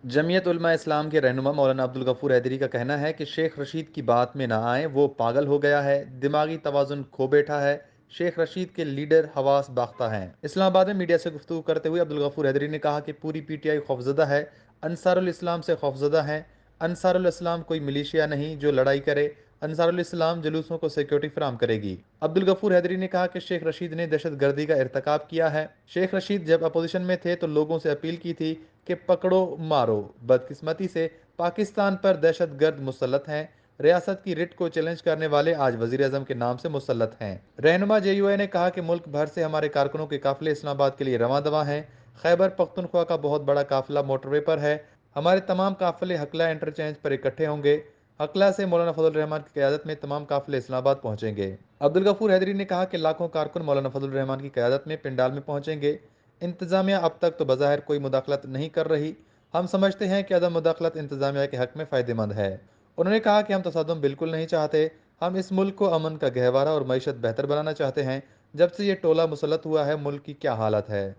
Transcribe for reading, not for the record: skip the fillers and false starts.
जमीयत उलमा इस्लाम के रहनुमा मौलाना अब्दुल गफूर हैदरी का कहना है कि शेख रशीद की बात में ना आए, वो पागल हो गया है, दिमागी तवाजुन खो बैठा है। शेख रशीद के लीडर हवास बाख्ता हैं। इस्लामाबाद में मीडिया से गुफ्तगू करते हुए अब्दुल गफूर हैदरी ने कहा कि पूरी पीटीआई खौफजदा है, अंसारुल इस्लाम से खौफजदा हैं। अंसारुल इस्लाम कोई मिलिशिया नहीं जो लड़ाई करे। अंसारुल इस्लाम जुलूसों को सिक्योरिटी फराम करेगी। अब्दुल गफूर हैदरी ने कहा कि शेख रशीद ने दहशत गर्दी का इर्तकाब किया है। शेख रशीद जब अपोजिशन में थे तो लोगों से अपील की थी कि पकड़ो मारो। बदकिस्मती से पाकिस्तान पर दहशत गर्द मुसल्लत हैं। रियासत की रिट को चैलेंज करने वाले आज वजीर अजम के नाम से मुसल्लत हैं। रहनुमा जेयूआई ने कहा कि मुल्क भर से हमारे कारकुनों के काफिले इस्लामाबाद के लिए रवां दवा हैं। खैबर पख्तूनख्वा का बहुत बड़ा काफिला मोटरवे पर है। हमारे तमाम काफिले हकला इंटरचेंज पर इकट्ठे होंगे। हकला से मौलाना फजल रहमान की क़यादत में तमाम काफिले इस्लामाबाद पहुंचेंगे। अब्दुल गफूर हैदरी ने कहा कि लाखों कारकुन मौलाना फजल रहमान की क़यादत में पिंडाल में पहुंचेंगे। इंतजामिया अब तक तो बज़ाहिर कोई मुदाखलत नहीं कर रही। हम समझते हैं कि अदम मुदाखलत इंतजामिया के हक में फ़ायदेमंद है। उन्होंने कहा कि हम तसादुम बिल्कुल नहीं चाहते। हम इस मुल्क को अमन का गहवारा और मईशत बेहतर बनाना चाहते हैं। जब से ये टोला मुसल्लत हुआ है, मुल्क की क्या हालत है।